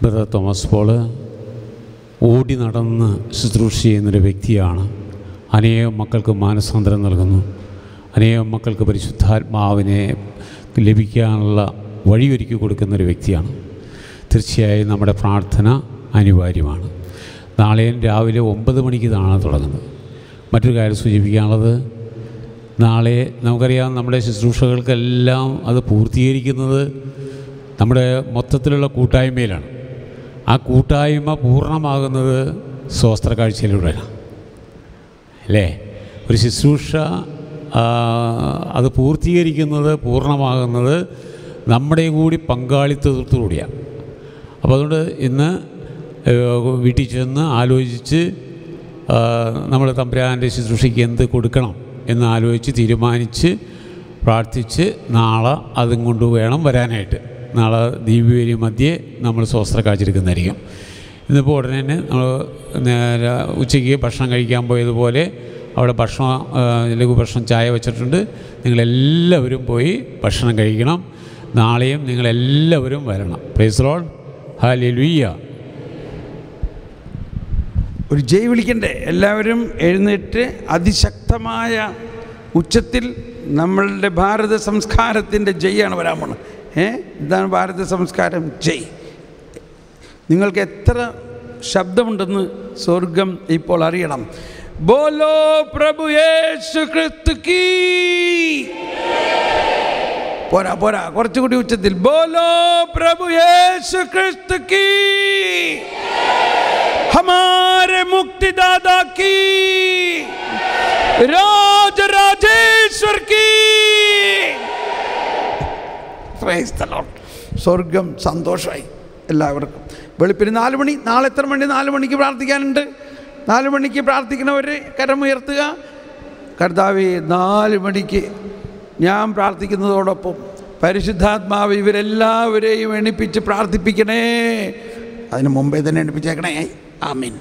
Brother Thomas Paul ഓടി നടന്ന് ശുശ്രൂഷ ചെയ്യുന്നൊരു വ്യക്തിയാണ്. അനേകം മക്കൾക്ക് മാനസാന്തരം നൽകുന്നു. അനേകം മക്കൾക്ക് പരിശുദ്ധാത്മാവിനെ ലഭിക്കാനുള്ള വഴിയൊരുക്കി കൊടുക്കുന്നൊരു വ്യക്തിയാണ്. തീർച്ചയായും നമ്മുടെ പ്രാർത്ഥന അനിവാര്യമാണ്. നാളെയും രാവിലെ 9 മണിക്ക് ഇതാണ് തുടങ്ങുന്നത്. മറ്റൊരു കാര്യം സൂചിപ്പിക്കാനുള്ളത്, നാളെ നമുക്കറിയാം നമ്മുടെ ശുശ്രൂഷകൾക്കെല്ലാം അത് പൂർത്തീകരിക്കുന്നത് നമ്മുടെ മൊത്തത്തിലുള്ള കൂട്ടായ്മയിലാണ്. ആ കൂട്ടായ്മ പൂർണ്ണമാകുന്നത് സ്വസ്ത്ര കാഴ്ചയിലൂടെയാണ് അല്ലേ? ഒരു ശുശ്രൂഷ അത് പൂർത്തീകരിക്കുന്നത് നമ്മുടെ കൂടി പങ്കാളിത്തത്തോടുകൂടിയാണ്. അപ്പോൾ അതുകൊണ്ട് ഇന്ന് വീട്ടിൽ ചെന്ന് ആലോചിച്ച് നമ്മൾ തമ്പുരാൻ്റെ ശുശ്രൂഷയ്ക്ക് എന്ത് കൊടുക്കണം എന്ന് ആലോചിച്ച് തീരുമാനിച്ച് പ്രാർത്ഥിച്ച് നാളെ അതും കൊണ്ട് വേണം വരാനായിട്ട്. നാളെ ദീപവേലി മധ്യേ നമ്മൾ സ്വസ്ത്ര കാഴ്ചയെടുക്കുന്നതായിരിക്കും. ഇന്നിപ്പോൾ ഉടനെ തന്നെ നമ്മൾ ഉച്ചയ്ക്ക് ഭക്ഷണം കഴിക്കാൻ പോയതുപോലെ അവിടെ ലഘുഭക്ഷണം ചായ വെച്ചിട്ടുണ്ട്. നിങ്ങളെല്ലാവരും പോയി ഭക്ഷണം കഴിക്കണം. നാളെയും നിങ്ങളെല്ലാവരും വരണം. Praise the Lord. ഹല്ലേലൂയ. ഒരു ജയ് വിളിക്കണ്ടേ? എല്ലാവരും എഴുന്നേറ്റ് അതിശക്തമായ ഉച്ചത്തിൽ നമ്മളുടെ ഭാരത സംസ്കാരത്തിൻ്റെ ജയ്യാണ് വരാൻ പോണത്. ഇതാണ് ഭാരത സംസ്കാരം, ജയ്. നിങ്ങൾക്ക് എത്ര ശബ്ദമുണ്ടെന്ന് സ്വർഗം ഇപ്പോൾ അറിയണം. ബോലോ പ്രഭു യേശു ക്രിസ്തു കീ. പോരാ കുറച്ചുകൂടി ഉച്ചത്തിൽ. ബോലോ പ്രഭു യേശു ക്രിസ്തു കീ. हमारे मुक्तिदाता की, राज राजेश्वर की. Praise the Lord. സ്വർഗം സന്തോഷമായി എല്ലാവർക്കും. വെളുപ്പിന് 4 മണി. നാളെ എത്ര മണി? 4 മണിക്ക് പ്രാർത്ഥിക്കാനുണ്ട്. 4 മണിക്ക് പ്രാർത്ഥിക്കുന്നവർ കരമുയർത്തുക. കർത്താവേ, 4 മണിക്ക് ഞാൻ പ്രാർത്ഥിക്കുന്നതോടൊപ്പം പരിശുദ്ധാത്മാവ് ഇവരെല്ലാവരെയും എണിപ്പിച്ച് പ്രാർത്ഥിപ്പിക്കണേ. അതിന് മുമ്പേ തന്നെ എണിപ്പിച്ചേക്കണേ. ആമീൻ.